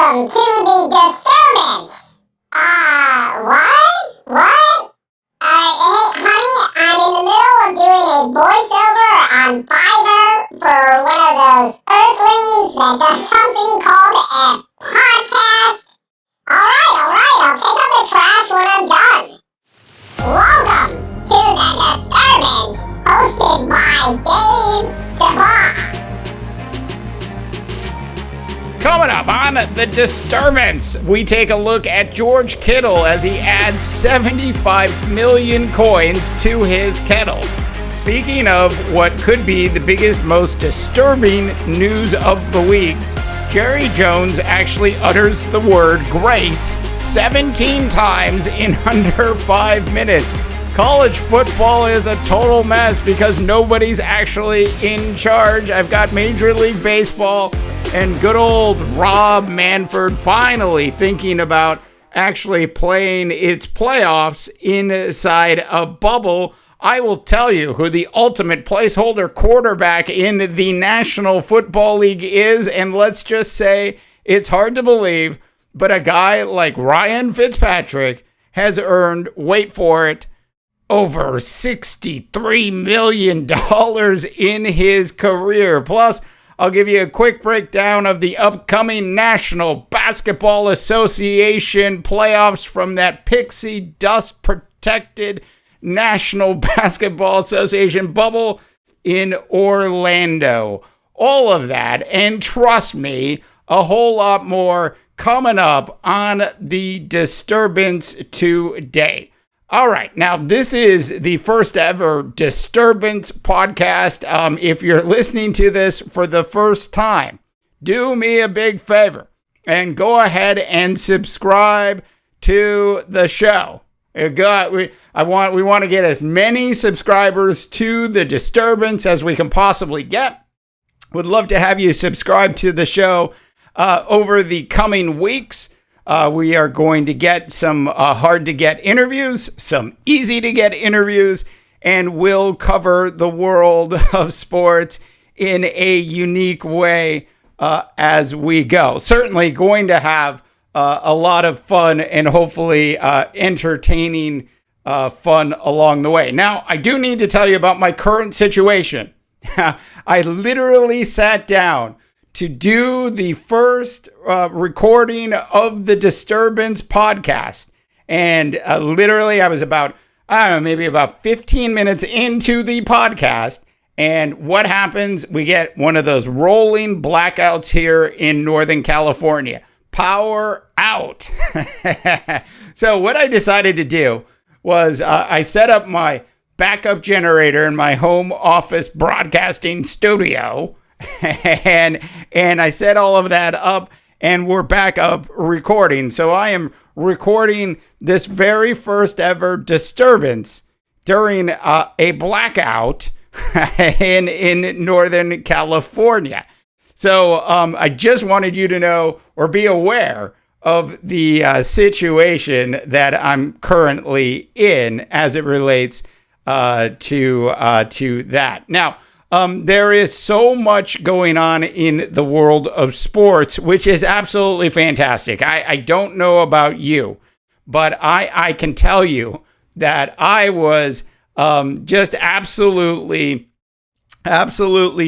Welcome to the disturbance. What? Alright, hey, honey, I'm in the middle of doing a voiceover on Fiverr for one of those earthlings that does something called a podcast. Alright, I'll take out the trash when I'm done. Welcome to the disturbance, hosted by Dave DeVos. Coming up on The Disturbance, we take a look at George Kittle as he adds 75 million coins to his kettle. Speaking of what could be the biggest, most disturbing news of the week, Jerry Jones actually utters the word grace 17 times in under 5 minutes. College football is a total mess because nobody's actually in charge. I've got Major League Baseball and good old Rob Manfred finally thinking about actually playing its playoffs inside a bubble. I will tell you who the ultimate placeholder quarterback in the National Football League is, and let's just say it's hard to believe, but a guy like Ryan Fitzpatrick has earned, wait for it, over $63 million in his career. Plus, I'll give you a quick breakdown of the upcoming National Basketball Association playoffs from that pixie dust protected National Basketball Association bubble in Orlando. All of that, and trust me, a whole lot more coming up on The Disturbance today. All right, now this is the first ever Disturbance podcast. If you're listening to this for the first time, do me a big favor and go ahead and subscribe to the show. We want to get as many subscribers to The Disturbance as we can possibly get. Would love to have you subscribe to the show over the coming weeks. We are going to get some hard to get interviews, some easy to get interviews, and we'll cover the world of sports in a unique way as we go. Certainly going to have a lot of fun and hopefully entertaining fun along the way. Now, I do need to tell you about my current situation. I literally sat down to do the first recording of the Disturbance podcast. And literally I was about 15 minutes into the podcast. And what happens? We get one of those rolling blackouts here in Northern California. Power out. So what I decided to do was I set up my backup generator in my home office broadcasting studio. And I set all of that up and we're back up recording. So I am recording this very first ever Disturbance during a blackout in Northern California. So I just wanted you to know or be aware of the situation that I'm currently in as it relates to that. Now, there is so much going on in the world of sports, which is absolutely fantastic. I don't know about you, but I can tell you that I was just absolutely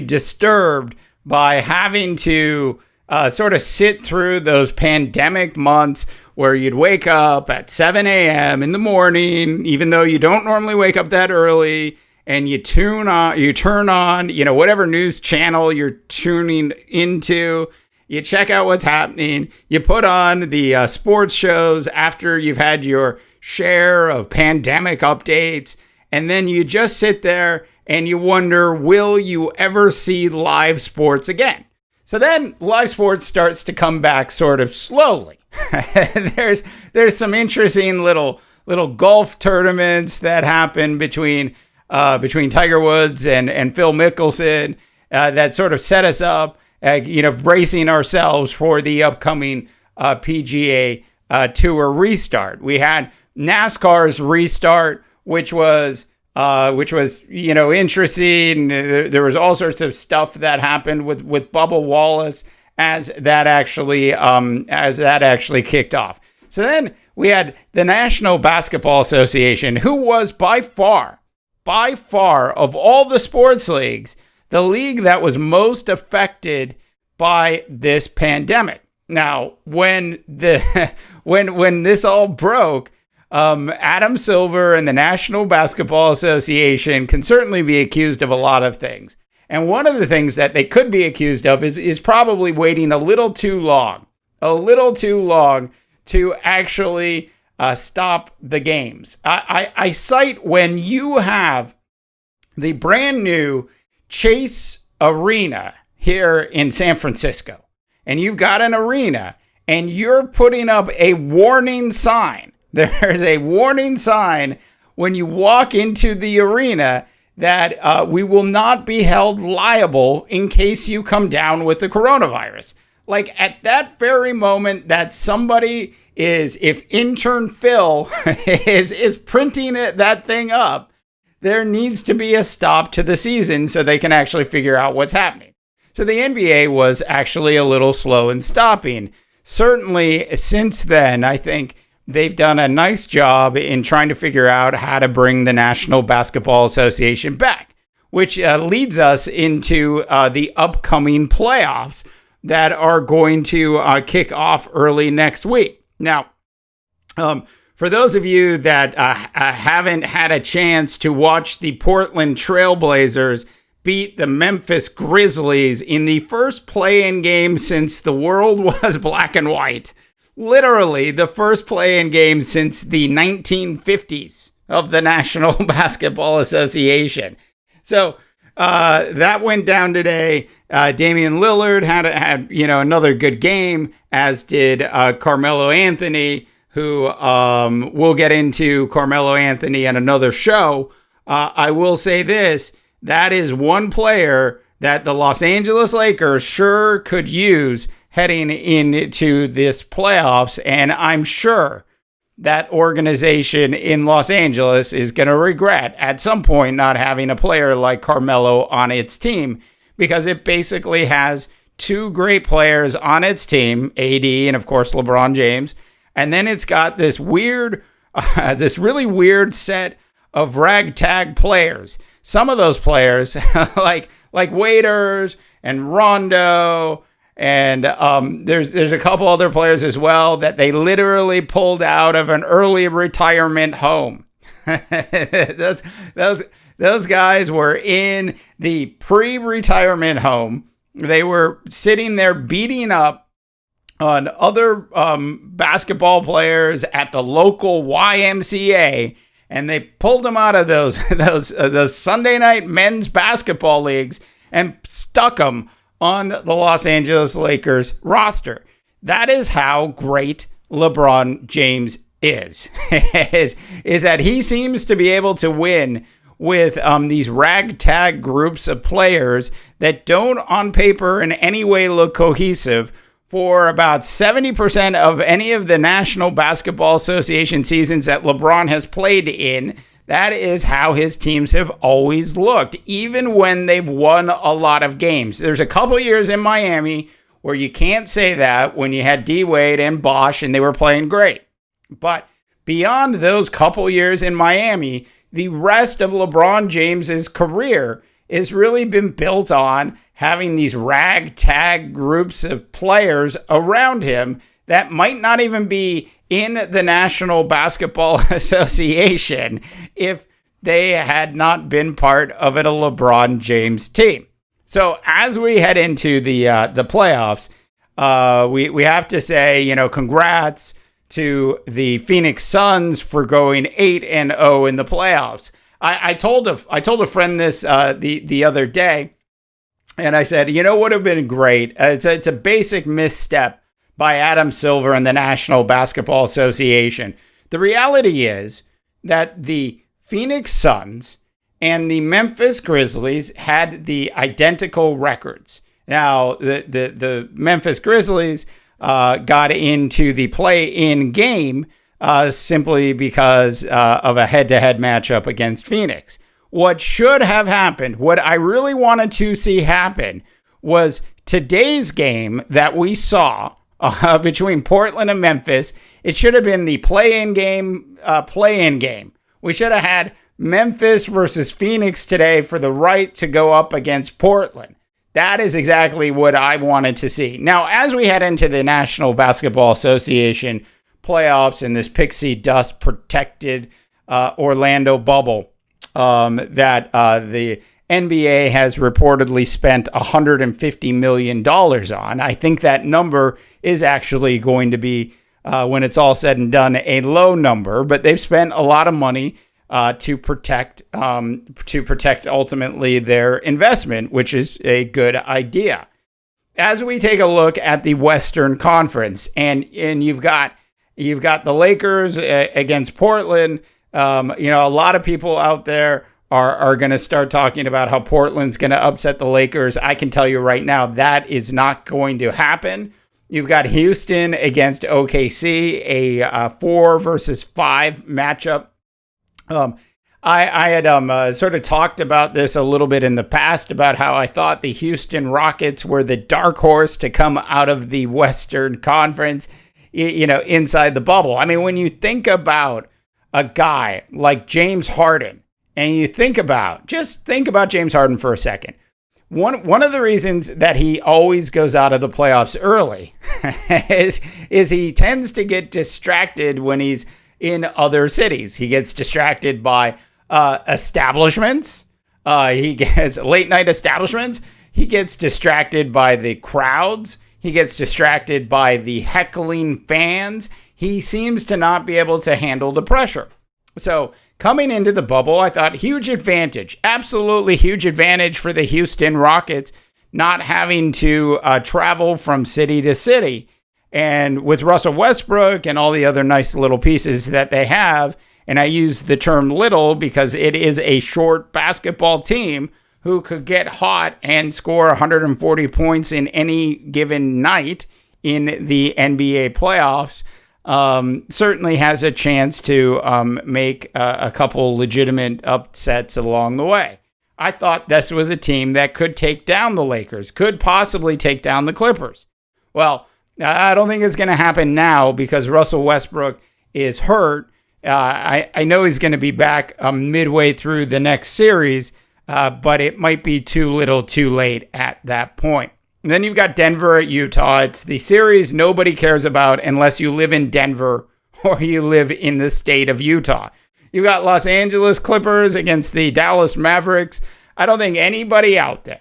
disturbed by having to sort of sit through those pandemic months where you'd wake up at 7 a.m. in the morning, even though you don't normally wake up that early, and you turn on, whatever news channel you're tuning into, you check out what's happening, you put on the sports shows after you've had your share of pandemic updates, and then you just sit there and you wonder, will you ever see live sports again? So then live sports starts to come back sort of slowly. There's some interesting little golf tournaments that happen between Tiger Woods and Phil Mickelson that sort of set us up, bracing ourselves for the upcoming PGA Tour restart. We had NASCAR's restart, which was interesting. There was all sorts of stuff that happened with Bubba Wallace as that actually kicked off. So then we had the National Basketball Association, who was by far of all the sports leagues, the league that was most affected by this pandemic. Now, when this all broke, Adam Silver and the National Basketball Association can certainly be accused of a lot of things. And one of the things that they could be accused of is probably waiting a little too long to actually stop the games. I cite when you have the brand new Chase Arena here in San Francisco, and you've got an arena, and you're putting up a warning sign. There's a warning sign when you walk into the arena that we will not be held liable in case you come down with the coronavirus. Like at that very moment that somebody if intern Phil is printing that thing up, there needs to be a stop to the season so they can actually figure out what's happening. So the NBA was actually a little slow in stopping. Certainly since then, I think they've done a nice job in trying to figure out how to bring the National Basketball Association back, which leads us into the upcoming playoffs that are going to kick off early next week. Now, for those of you that haven't had a chance to watch the Portland Trailblazers beat the Memphis Grizzlies in the first play-in game since the world was black and white, literally the first play-in game since the 1950s of the National Basketball Association. So that went down today. Damian Lillard had another good game, as did Carmelo Anthony, who we'll get into Carmelo Anthony in another show. I will say this, that is one player that the Los Angeles Lakers sure could use heading into this playoffs, and I'm sure that organization in Los Angeles is going to regret at some point not having a player like Carmelo on its team, because it basically has two great players on its team, AD and of course LeBron James, and then it's got this really weird set of ragtag players. Some of those players, like Waiters and Rondo, and there's a couple other players as well that they literally pulled out of an early retirement home. Those guys were in the pre-retirement home. They were sitting there beating up on other basketball players at the local YMCA, and they pulled them out of those Sunday night men's basketball leagues and stuck them on the Los Angeles Lakers roster. That is how great LeBron James is that he seems to be able to win with these ragtag groups of players that don't on paper in any way look cohesive for about 70% of any of the National Basketball Association seasons that LeBron has played in. That is how his teams have always looked, even when they've won a lot of games. There's a couple years in Miami where you can't say that, when you had D-Wade and Bosh and they were playing great. But beyond those couple years in Miami, the rest of LeBron James's career has really been built on having these ragtag groups of players around him that might not even be in the National Basketball Association if they had not been part of a LeBron James team. So as we head into the playoffs, we have to say, congrats to the Phoenix Suns for going 8-0 in the playoffs. I told a friend this the other day, and I said, what would have been great? It's a basic misstep by Adam Silver and the National Basketball Association. The reality is that the Phoenix Suns and the Memphis Grizzlies had the identical records. Now, the Memphis Grizzlies got into the play-in game simply because of a head-to-head matchup against Phoenix. What should have happened, what I really wanted to see happen, was today's game that we saw between Portland and Memphis, it should have been the play-in game. We should have had Memphis versus Phoenix today for the right to go up against Portland. That is exactly what I wanted to see. Now, as we head into the National Basketball Association playoffs and this pixie dust protected Orlando bubble that the NBA has reportedly spent $150 million on, I think that number is actually going to be, when it's all said and done, a low number. But they've spent a lot of money to protect ultimately their investment, which is a good idea. As we take a look at the Western Conference, and you've got the Lakers against Portland. A lot of people out there are going to start talking about how Portland's going to upset the Lakers. I can tell you right now that is not going to happen. You've got Houston against OKC, a 4 versus 5 matchup. I had sort of talked about this a little bit in the past about how I thought the Houston Rockets were the dark horse to come out of the Western Conference, inside the bubble. I mean, when you think about a guy like James Harden, and you think about James Harden for a second. One of the reasons that he always goes out of the playoffs early is he tends to get distracted when he's in other cities. He gets distracted by establishments. He gets late night establishments. He gets distracted by the crowds. He gets distracted by the heckling fans. He seems to not be able to handle the pressure. So coming into the bubble, I thought huge advantage, absolutely huge advantage for the Houston Rockets, not having to travel from city to city. And with Russell Westbrook and all the other nice little pieces that they have, and I use the term little because it is a short basketball team who could get hot and score 140 points in any given night in the NBA playoffs, certainly has a chance to make a couple legitimate upsets along the way. I thought this was a team that could take down the Lakers, could possibly take down the Clippers. Well, I don't think it's going to happen now because Russell Westbrook is hurt. I know he's going to be back midway through the next series, but it might be too little too late at that point. And then you've got Denver at Utah. It's the series nobody cares about unless you live in Denver or you live in the state of Utah. You've got Los Angeles Clippers against the Dallas Mavericks. I don't think anybody out there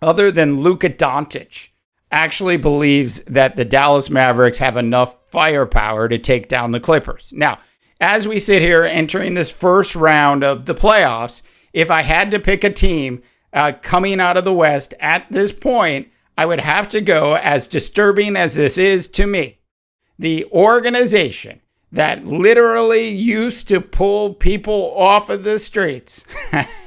other than Luka Doncic actually believes that the Dallas Mavericks have enough firepower to take down the Clippers. Now, as we sit here entering this first round of the playoffs, if I had to pick a team coming out of the West at this point, I would have to go, as disturbing as this is to me, the organization that literally used to pull people off of the streets.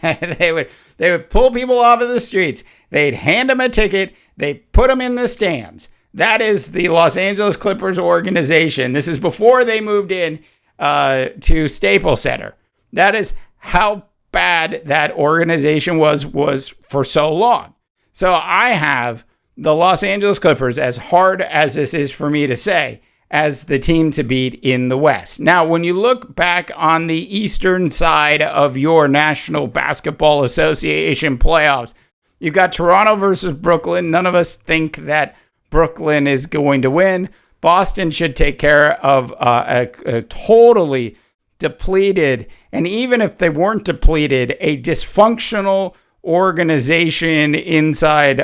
They would pull people off of the streets. They'd hand them a ticket. They'd put them in the stands. That is the Los Angeles Clippers organization. This is before they moved in to Staples Center. That is how bad that organization was for so long. So I have the Los Angeles Clippers, as hard as this is for me to say, as the team to beat in the West. Now, when you look back on the eastern side of your National Basketball Association playoffs, you've got Toronto versus Brooklyn. None of us think that Brooklyn is going to win. Boston should take care of a totally depleted, and even if they weren't depleted, a dysfunctional organization inside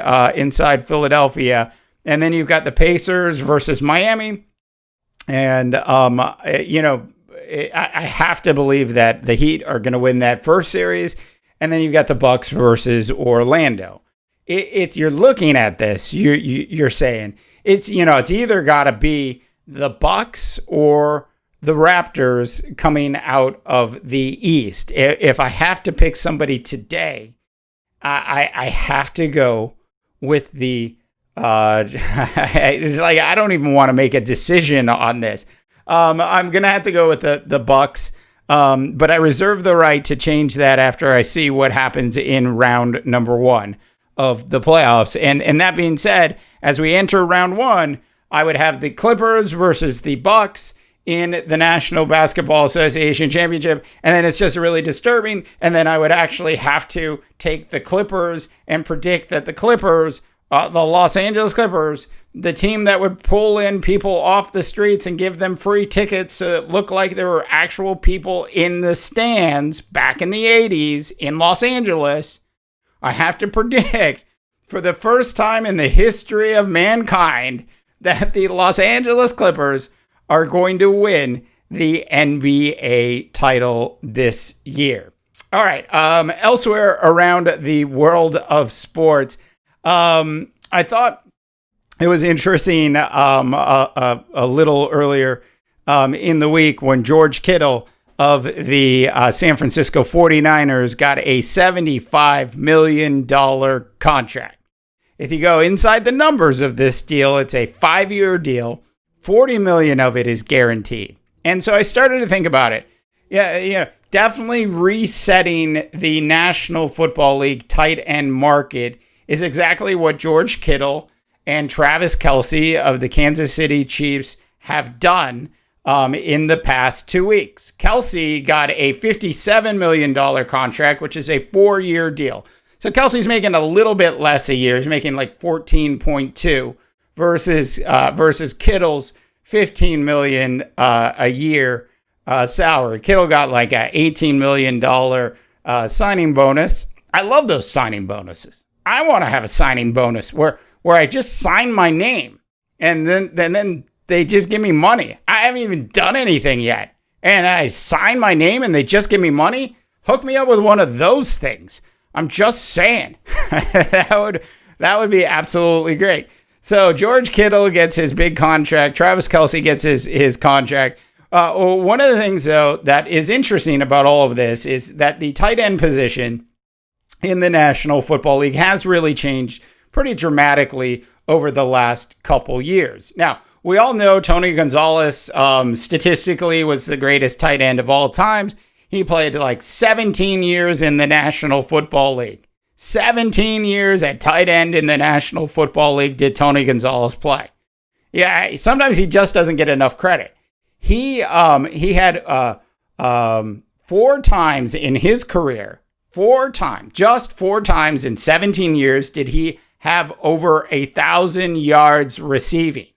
Philadelphia. And then you've got the Pacers versus Miami. And, I have to believe that the Heat are going to win that first series. And then you've got the Bucks versus Orlando. If you're looking at this, you're saying it's either got to be the Bucks or the Raptors coming out of the East. If I have to pick somebody today, I have to go with the it's like I don't even want to make a decision on this. I'm gonna have to go with the Bucks, but I reserve the right to change that after I see what happens in round number one. of the playoffs. And that being said, as we enter round one, I would have the Clippers versus the Bucks in the National Basketball Association Championship. And then it's just really disturbing. And then I would actually have to take the Clippers and predict that the Clippers, the Los Angeles Clippers, the team that would pull in people off the streets and give them free tickets so it looked like there were actual people in the stands back in the 80s in Los Angeles. I have to predict for the first time in the history of mankind that the Los Angeles Clippers are going to win the NBA title this year. All right. Elsewhere around the world of sports, I thought it was interesting a little earlier in the week when George Kittle of the San Francisco 49ers got a $75 million contract. If you go inside the numbers of this deal, it's a 5-year deal. 40 million of it is guaranteed. And so I started to think about it. Yeah, definitely resetting the National Football League tight end market is exactly what George Kittle and Travis Kelce of the Kansas City Chiefs have done in the past 2 weeks. Kelce got a $57 million contract, which is a 4-year deal. So Kelce's making a little bit less a year. He's making like 14.2 versus Kittle's $15 million a year salary. Kittle got like a $18 million signing bonus. I love those signing bonuses. I want to have a signing bonus where I just sign my name and then they just give me money. I haven't even done anything yet. And I sign my name and they just give me money. Hook me up with one of those things. I'm just saying. that would be absolutely great. So George Kittle gets his big contract. Travis Kelce gets his contract. One of the things, though, that is interesting about all of this is that the tight end position in the National Football League has really changed pretty dramatically over the last couple years. Now, we all know Tony Gonzalez statistically was the greatest tight end of all times. He played like 17 years in the National Football League. 17 years at tight end in the National Football League did Tony Gonzalez play. Yeah, sometimes he just doesn't get enough credit. He had 4 times in his career, 4 times in 17 years did he have over 1,000 yards receiving.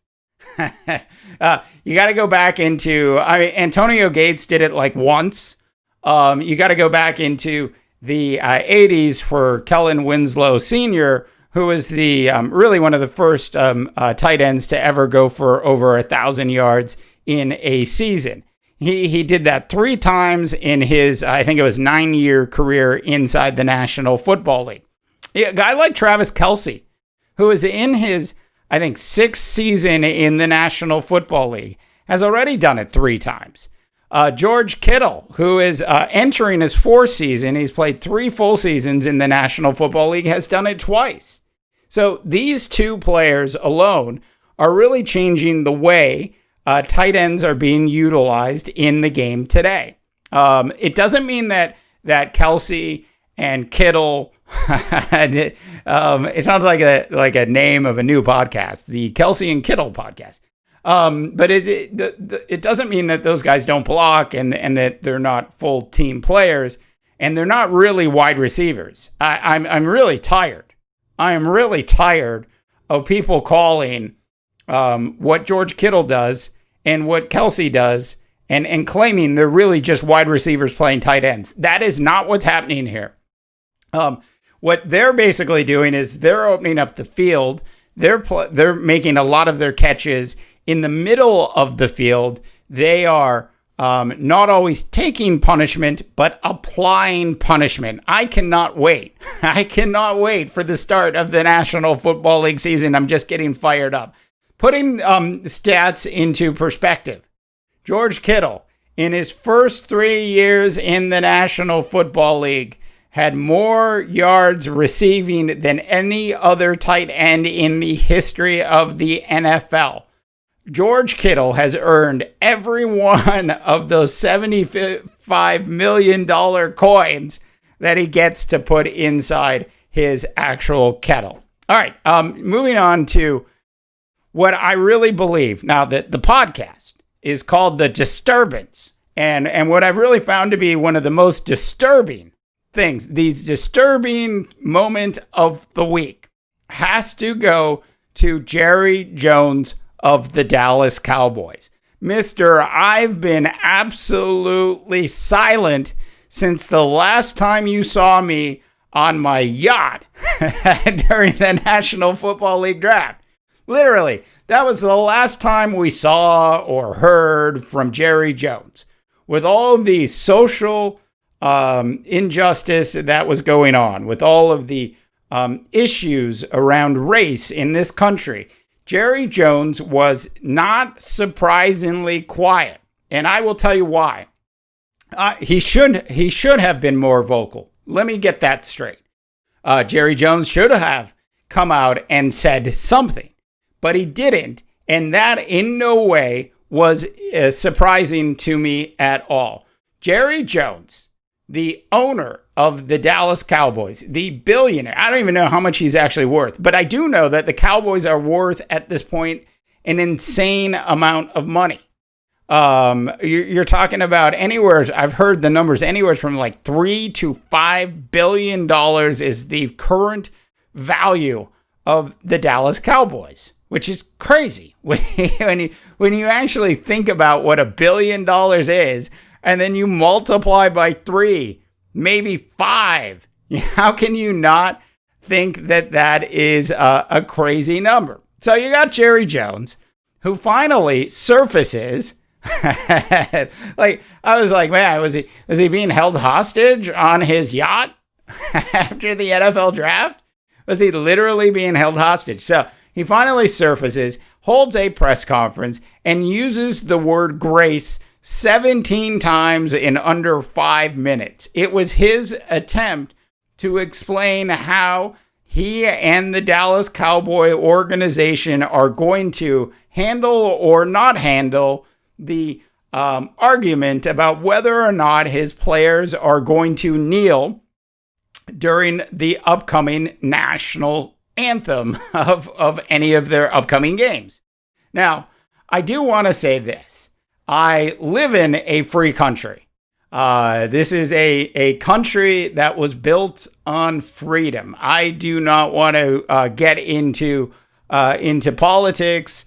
You got to go back into, Antonio Gates did it like once. You got to go back into the 80s for Kellen Winslow Sr., who was the really one of the first tight ends to ever go for over 1,000 yards in a season. He did that 3 times in his, I think it was 9-year career inside the National Football League. A guy like Travis Kelce, who is in his, I think, 6th season in the National Football League, has already done it 3 times. George Kittle, who is entering his 4th season, he's played 3 full seasons in the National Football League, has done it twice. So these 2 players alone are really changing the way tight ends are being utilized in the game today. It doesn't mean that Kelce and Kittle, it sounds like a name of a new podcast, the Kelce and Kittle podcast. But it doesn't mean that those guys don't block and that they're not full team players and they're not really wide receivers. I'm really tired. I am really tired of people calling what George Kittle does and what Kelce does and claiming they're really just wide receivers playing tight ends. That is not what's happening here. What they're basically doing is they're opening up the field. They're making a lot of their catches in the middle of the field. They are not always taking punishment, but applying punishment. I cannot wait. I cannot wait for the start of the National Football League season. I'm just getting fired up. Putting stats into perspective. George Kittle, in his first 3 years in the National Football League, had more yards receiving than any other tight end in the history of the NFL. George Kittle has earned every one of those $75 million coins that he gets to put inside his actual kettle. All right, moving on to what I really believe. Now, that the podcast is called The Disturbance. And what I've really found to be one of the most disturbing things, these disturbing moment of the week, has to go to Jerry Jones of the Dallas Cowboys. Mister, I've been absolutely silent since the last time you saw me on my yacht during the National Football League draft. Literally, that was the last time we saw or heard from Jerry Jones. With all the social injustice that was going on, with all of the issues around race in this country, Jerry Jones was not surprisingly quiet. And I will tell you why. He should have been more vocal. Let me get that straight. Jerry Jones should have come out and said something, but he didn't. And that in no way was surprising to me at all. Jerry Jones, the owner of the Dallas Cowboys, the billionaire, I don't even know how much he's actually worth, but I do know that the Cowboys are worth at this point an insane amount of money. You're talking about anywhere, I've heard the numbers anywhere from like $3 to $5 billion is the current value of the Dallas Cowboys, which is crazy when you actually think about what $1 billion is, and then you multiply by 3, maybe 5. How can you not think that that is a crazy number? So you got Jerry Jones, who finally surfaces. Like, I was like, man, was he being held hostage on his yacht after the NFL draft? Was he literally being held hostage? So he finally surfaces, holds a press conference, and uses the word grace 17 times in under 5 minutes. It was his attempt to explain how he and the Dallas Cowboy organization are going to handle or not handle the argument about whether or not his players are going to kneel during the upcoming national anthem of any of their upcoming games. Now, I do want to say this. I live in a free country. This is a country that was built on freedom. I do not want to get into politics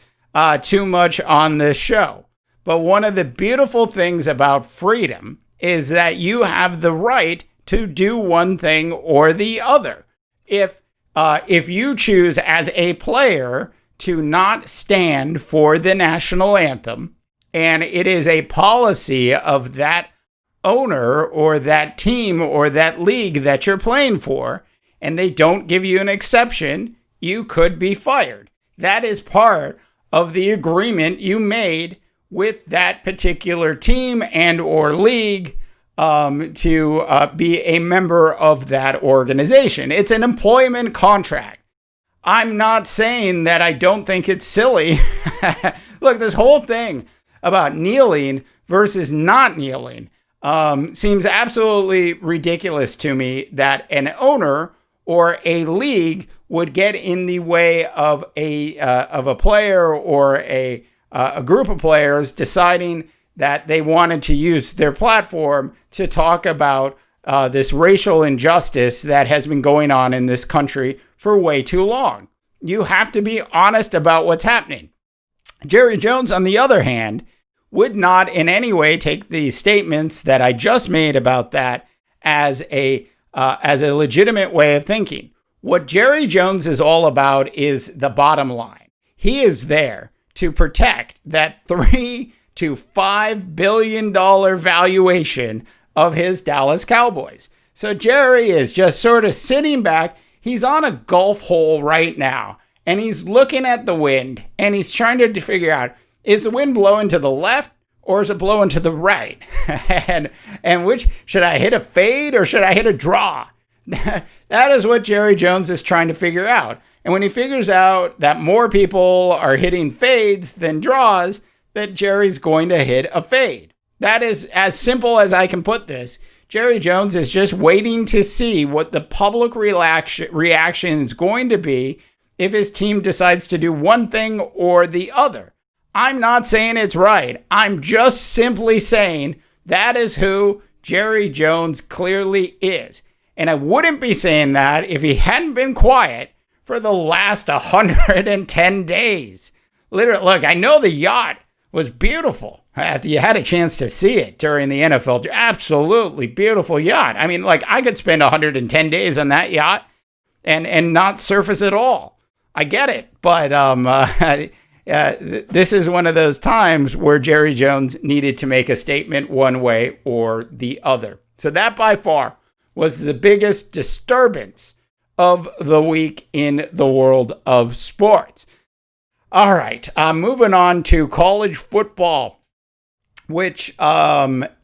too much on this show. But one of the beautiful things about freedom is that you have the right to do one thing or the other. If you choose as a player to not stand for the national anthem, and it is a policy of that owner or that team or that league that you're playing for, and they don't give you an exception, you could be fired. That is part of the agreement you made with that particular team and or league to be a member of that organization. It's an employment contract. I'm not saying that I don't think it's silly. Look, this whole thing about kneeling versus not kneeling seems absolutely ridiculous to me, that an owner or a league would get in the way of a player or a group of players deciding that they wanted to use their platform to talk about this racial injustice that has been going on in this country for way too long. You have to be honest about what's happening. Jerry Jones, on the other hand, would not in any way take the statements that I just made about that as a legitimate way of thinking. What Jerry Jones is all about is the bottom line. He is there to protect that $3 to $5 billion valuation of his Dallas Cowboys. So Jerry is just sort of sitting back. He's on a golf hole right now, and he's looking at the wind, and he's trying to figure out, is the wind blowing to the left or is it blowing to the right? and which, should I hit a fade or should I hit a draw? That is what Jerry Jones is trying to figure out. And when he figures out that more people are hitting fades than draws, that Jerry's going to hit a fade. That is as simple as I can put this. Jerry Jones is just waiting to see what the public reaction is going to be if his team decides to do one thing or the other. I'm not saying it's right. I'm just simply saying that is who Jerry Jones clearly is. And I wouldn't be saying that if he hadn't been quiet for the last 110 days. Literally, look, I know the yacht was beautiful. You had a chance to see it during the NFL. Absolutely beautiful yacht. I mean, like, I could spend 110 days on that yacht and not surface at all. I get it. But this is one of those times where Jerry Jones needed to make a statement one way or the other. So that by far was the biggest disturbance of the week in the world of sports. All right, moving on to college football, which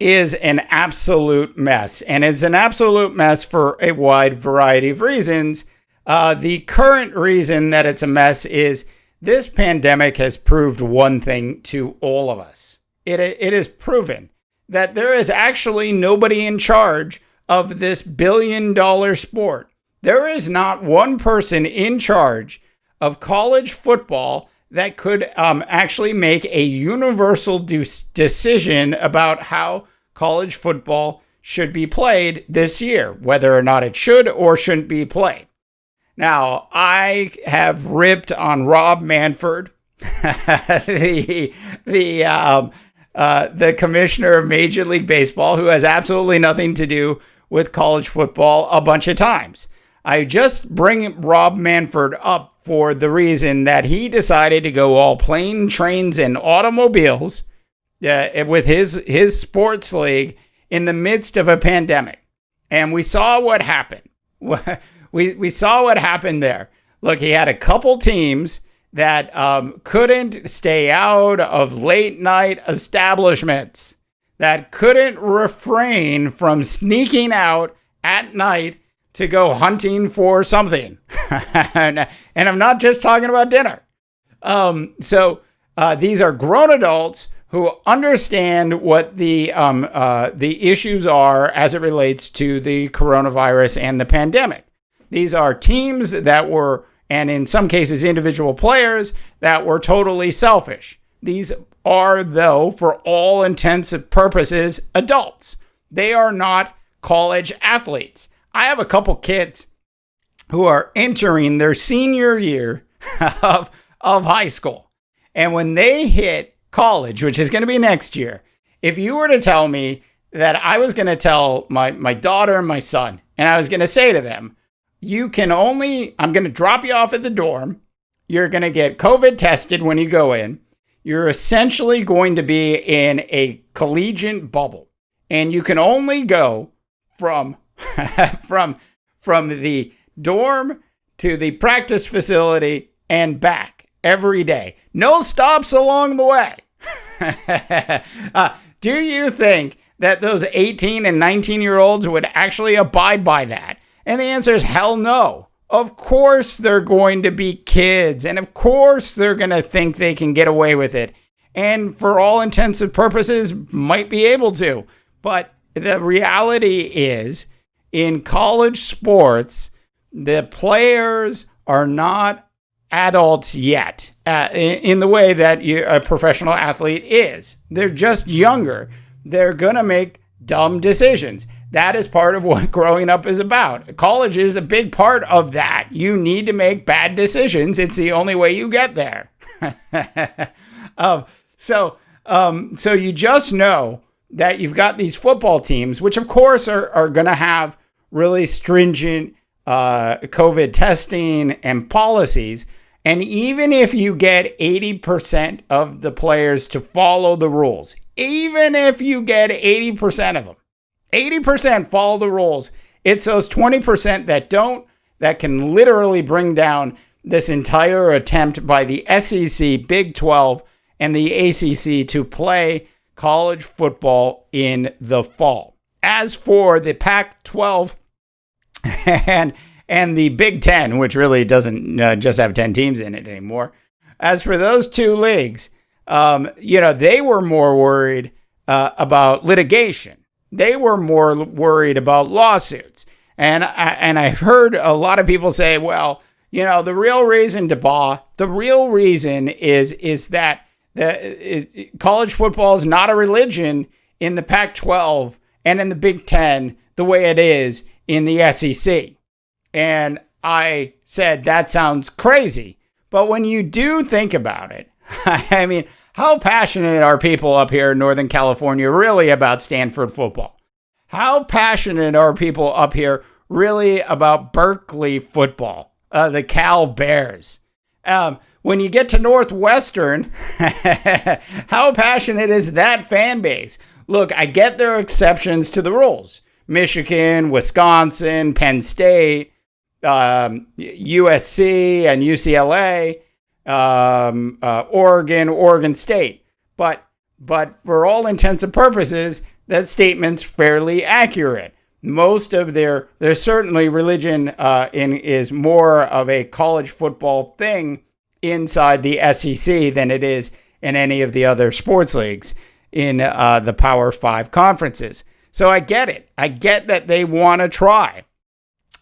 is an absolute mess. And it's an absolute mess for a wide variety of reasons. The current reason that it's a mess is this pandemic has proved one thing to all of us. It has proven that there is actually nobody in charge of this billion-dollar sport. There is not one person in charge of college football that could actually make a universal decision about how college football should be played this year, whether or not it should or shouldn't be played. Now, I have ripped on Rob Manfred, the commissioner of Major League Baseball, who has absolutely nothing to do with college football, a bunch of times. I just bring Rob Manfred up for the reason that he decided to go all plane, trains, and automobiles with his sports league in the midst of a pandemic. And we saw what happened. We saw what happened there. Look, he had a couple teams that couldn't stay out of late night establishments, that couldn't refrain from sneaking out at night to go hunting for something. And I'm not just talking about dinner. So these are grown adults who understand what the issues are as it relates to the coronavirus and the pandemic. These are teams that were, and in some cases, individual players that were totally selfish. These are, though, for all intents and purposes, adults. They are not college athletes. I have a couple kids who are entering their senior year of high school. And when they hit college, which is going to be next year, if you were to tell me that I was going to tell my daughter and my son, and I was going to say to them, I'm going to drop you off at the dorm. You're going to get COVID tested when you go in. You're essentially going to be in a collegiate bubble. And you can only go from the dorm to the practice facility and back every day. No stops along the way. Do you think that those 18 and 19-year-olds would actually abide by that? And the answer is hell no. Of course they're going to be kids, and of course they're going to think they can get away with it. And for all intents and purposes, might be able to. But the reality is, in college sports, the players are not adults yet in the way that a professional athlete is. They're just younger. They're going to make dumb decisions. That is part of what growing up is about. College is a big part of that. You need to make bad decisions. It's the only way you get there. So you just know that you've got these football teams, which of course are going to have really stringent COVID testing and policies. And even if you get 80% of the players to follow the rules, even if you get 80% of them, 80% follow the rules, it's those 20% that don't, that can literally bring down this entire attempt by the SEC, Big 12, and the ACC to play college football in the fall. As for the Pac-12 and the Big 10, which really doesn't just have 10 teams in it anymore, as for those two leagues, they were more worried about litigation. They were more worried about lawsuits. And I've heard a lot of people say, well, the real reason is that college football is not a religion in the Pac-12 and in the Big Ten the way it is in the SEC. And I said, that sounds crazy. But when you do think about it, I mean, how passionate are people up here in Northern California really about Stanford football? How passionate are people up here really about Berkeley football, the Cal Bears? When you get to Northwestern, how passionate is that fan base? Look, I get there are exceptions to the rules. Michigan, Wisconsin, Penn State, USC and UCLA, Oregon State. But for all intents and purposes, that statement's fairly accurate. Most of there's certainly religion is more of a college football thing inside the SEC than it is in any of the other sports leagues in the Power 5 conferences. So I get it. I get that they want to try.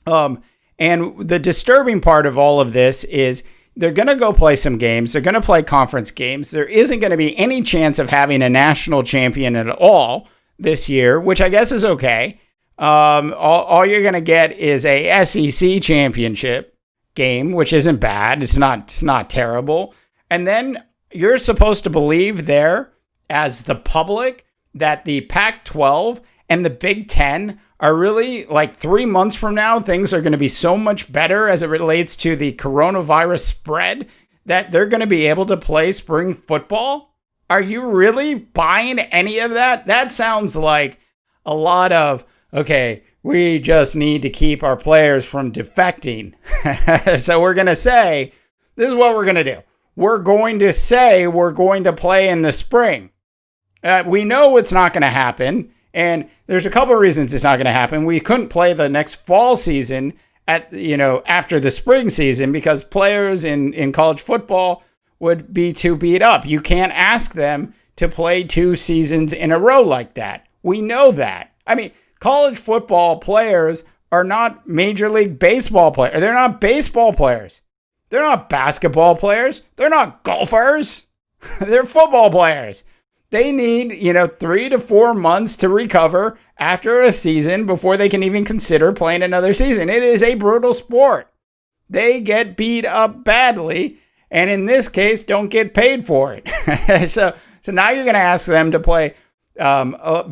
And the disturbing part of all of this is they're going to go play some games. They're going to play conference games. There isn't going to be any chance of having a national champion at all this year, which I guess is okay. All you're going to get is a SEC championship game, which isn't bad. It's not terrible. And then you're supposed to believe there as the public that the Pac-12 and the Big Ten are really, like 3 months from now, things are going to be so much better as it relates to the coronavirus spread that they're going to be able to play spring football? Are you really buying any of that? That sounds like a lot of, okay, we just need to keep our players from defecting. So we're going to say, this is what we're going to do. We're going to say we're going to play in the spring. We know it's not going to happen. And there's a couple of reasons it's not going to happen. We couldn't play the next fall season after the spring season because players in college football would be too beat up. You can't ask them to play 2 seasons in a row like that. We know that. I mean, college football players are not Major League Baseball players. They're not baseball players. They're not basketball players. They're not golfers. They're football players. They need, 3 to 4 months to recover after a season before they can even consider playing another season. It is a brutal sport. They get beat up badly, and in this case, don't get paid for it. So now you're going to ask them to play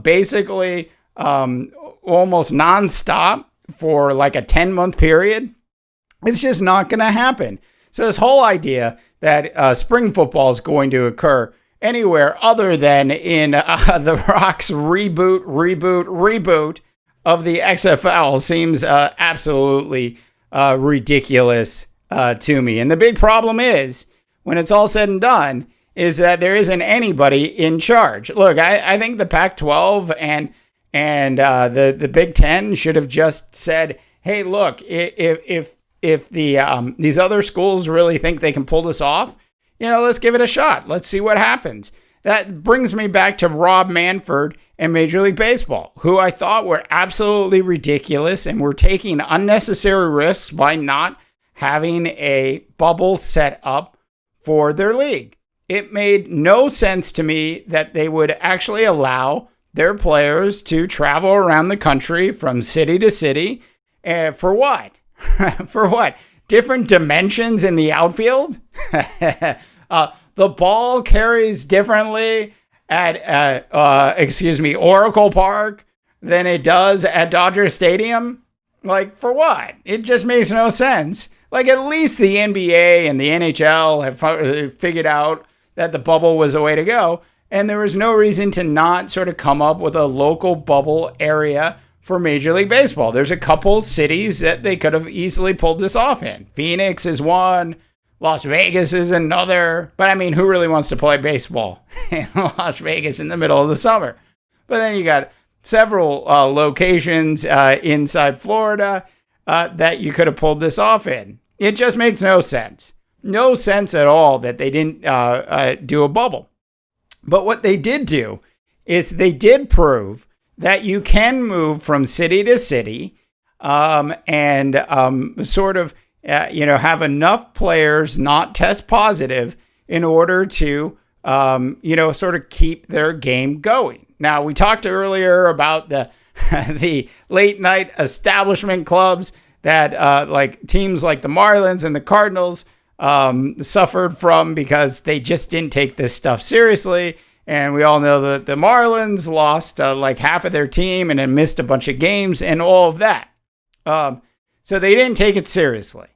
basically almost nonstop for like a 10-month period. It's just not going to happen. So this whole idea that spring football is going to occur anywhere other than in the Rock's reboot of the XFL seems absolutely ridiculous to me. And the big problem is, when it's all said and done, is that there isn't anybody in charge. Look, I think the Pac-12 and the Big Ten should have just said, hey, look, if these other schools really think they can pull this off, let's give it a shot. Let's see what happens. That brings me back to Rob Manfred and Major League Baseball, who I thought were absolutely ridiculous and were taking unnecessary risks by not having a bubble set up for their league. It made no sense to me that they would actually allow their players to travel around the country from city to city. For what? For what? Different dimensions in the outfield? The ball carries differently at, Oracle Park than it does at Dodger Stadium. Like, for what? It just makes no sense. Like, at least the NBA and the NHL have figured out that the bubble was the way to go. And there was no reason to not sort of come up with a local bubble area for Major League Baseball. There's a couple cities that they could have easily pulled this off in. Phoenix is one. Las Vegas is another. But I mean, who really wants to play baseball in Las Vegas in the middle of the summer? But then you got several locations inside Florida that you could have pulled this off in. It just makes no sense. No sense at all that they didn't do a bubble. But what they did do is they did prove that you can move from city to city and sort of, have enough players not test positive in order to, sort of keep their game going. Now, we talked earlier about the the late night establishment clubs that like teams like the Marlins and the Cardinals suffered from because they just didn't take this stuff seriously. And we all know that the Marlins lost like half of their team and then missed a bunch of games and all of that. So they didn't take it seriously.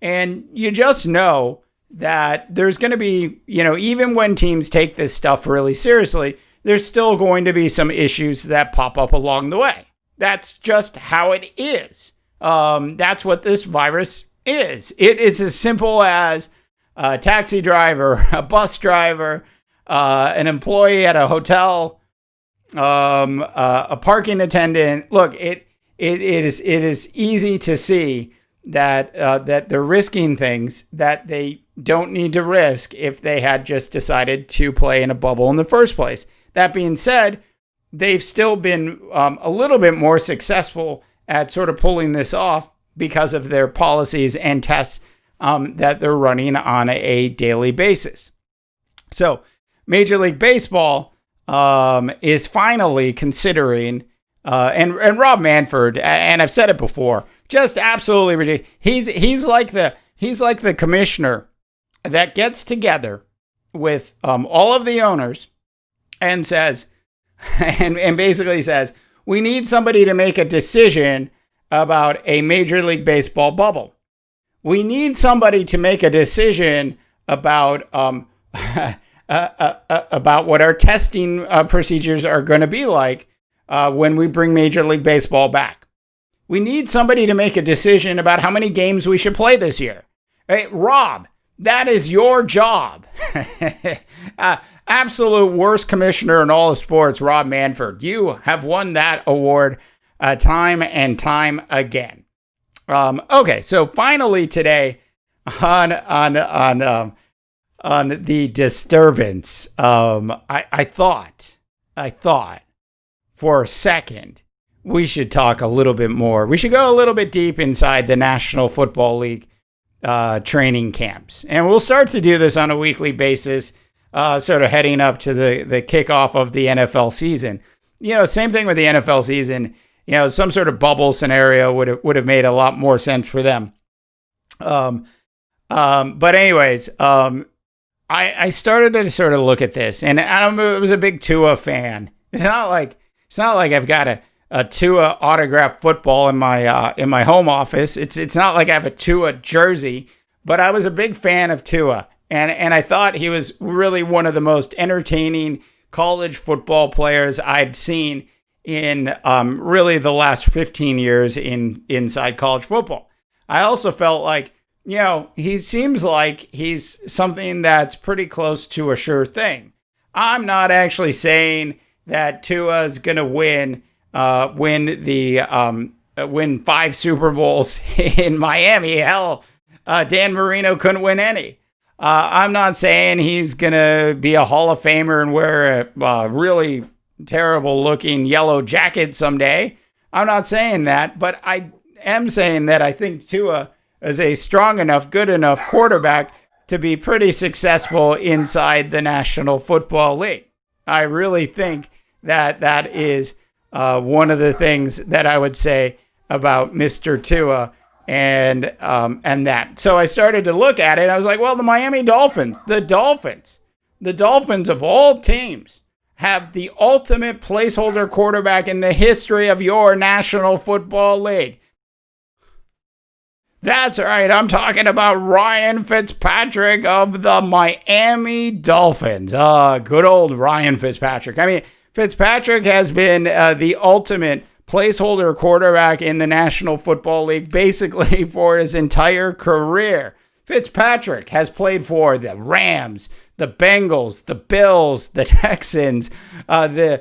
And you just know that there's going to be, even when teams take this stuff really seriously, there's still going to be some issues that pop up along the way. That's just how it is. That's what this virus is. It is as simple as a taxi driver, a bus driver, an employee at a hotel, a parking attendant. Look, it is easy to see that they're risking things that they don't need to risk if they had just decided to play in a bubble in the first place. That being said, they've still been a little bit more successful at sort of pulling this off because of their policies and tests that they're running on a daily basis. So Major League Baseball is finally considering, and Rob Manfred, and I've said it before, just absolutely ridiculous. He's like the commissioner that gets together with all of the owners and says, and basically says, we need somebody to make a decision about a Major League Baseball bubble. We need somebody to make a decision about what our testing procedures are going to be like when we bring Major League Baseball back. We need somebody to make a decision about how many games we should play this year. Hey, Rob, that is your job. Absolute worst commissioner in all of sports, Rob Manfred. You have won that award time and time again. Okay, so finally today on the disturbance, I thought for a second we should talk a little bit more. We should go a little bit deep inside the National Football League training camps, and we'll start to do this on a weekly basis. Sort of heading up to the kickoff of the NFL season. Same thing with the NFL season. Some sort of bubble scenario would have made a lot more sense for them. But anyways, I started to sort of look at this, and I was a big Tua fan. It's not like I've got a Tua autographed football in my home office. It's not like I have a Tua jersey, but I was a big fan of Tua. And I thought he was really one of the most entertaining college football players I'd seen in really the last 15 years inside college football. I also felt like, he seems like he's something that's pretty close to a sure thing. I'm not actually saying that Tua's going to win 5 Super Bowls in Miami. Hell, Dan Marino couldn't win any. I'm not saying he's going to be a Hall of Famer and wear a really terrible looking yellow jacket someday. I'm not saying that, but I am saying that I think Tua is a strong enough, good enough quarterback to be pretty successful inside the National Football League. I really think that is one of the things that I would say about Mr. Tua. And that. So I started to look at it. I was like, well, the Miami Dolphins, the Dolphins of all teams have the ultimate placeholder quarterback in the history of your National Football League. That's right. I'm talking about Ryan Fitzpatrick of the Miami Dolphins. Good old Ryan Fitzpatrick. I mean, Fitzpatrick has been the ultimate placeholder quarterback in the National Football League basically for his entire career. Fitzpatrick has played for the Rams, the Bengals, the Bills, the Texans, the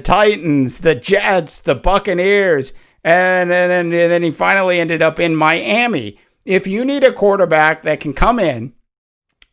Titans, the Jets, the Buccaneers, and then he finally ended up in Miami. If you need a quarterback that can come in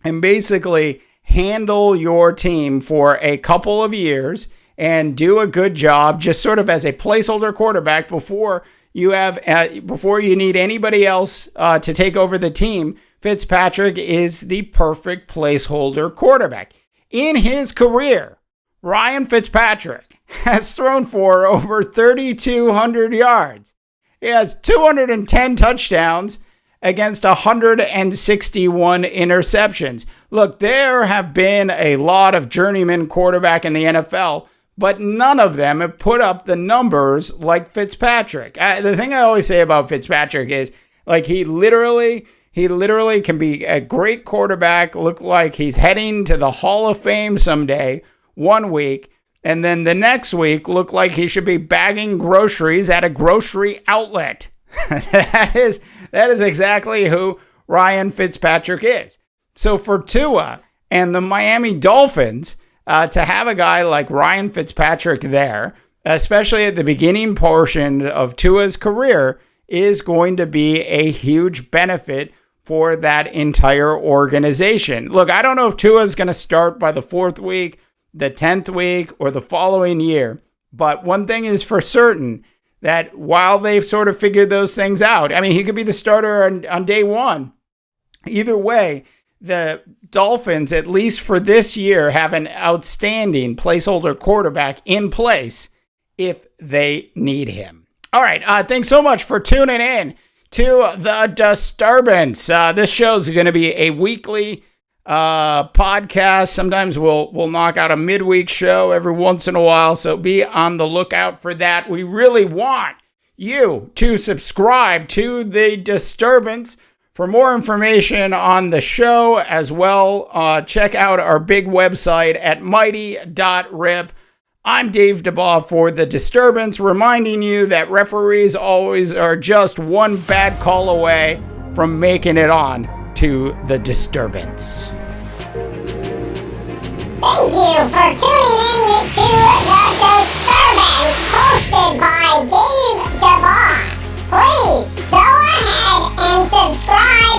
and basically handle your team for a couple of years and do a good job just sort of as a placeholder quarterback before you need anybody else to take over the team. Fitzpatrick is the perfect placeholder quarterback. In his career, Ryan Fitzpatrick has thrown for over 3,200 yards. He has 210 touchdowns against 161 interceptions. Look, there have been a lot of journeyman quarterback in the NFL, but none of them have put up the numbers like Fitzpatrick. The thing I always say about Fitzpatrick is, like, he literally can be a great quarterback, look like he's heading to the Hall of Fame someday, one week, and then the next week look like he should be bagging groceries at a grocery outlet. That is exactly who Ryan Fitzpatrick is. So for Tua and the Miami Dolphins, to have a guy like Ryan Fitzpatrick there, especially at the beginning portion of Tua's career, is going to be a huge benefit for that entire organization. Look, I don't know if Tua's going to start by the 4th week, the 10th week, or the following year, but one thing is for certain, that while they've sort of figured those things out, I mean, he could be the starter on day one. Either way, the Dolphins, at least for this year, have an outstanding placeholder quarterback in place if they need him. All right, thanks so much for tuning in to The Disturbance. This show is going to be a weekly podcast. Sometimes we'll knock out a midweek show every once in a while, so be on the lookout for that. We really want you to subscribe to The Disturbance. For more information on the show as well, check out our big website at mighty.rip. I'm Dave DeBaugh for The Disturbance, reminding you that referees always are just one bad call away from making it on to The Disturbance. Thank you for tuning in to The Disturbance, hosted by Dave DeBaugh. Please go ahead and subscribe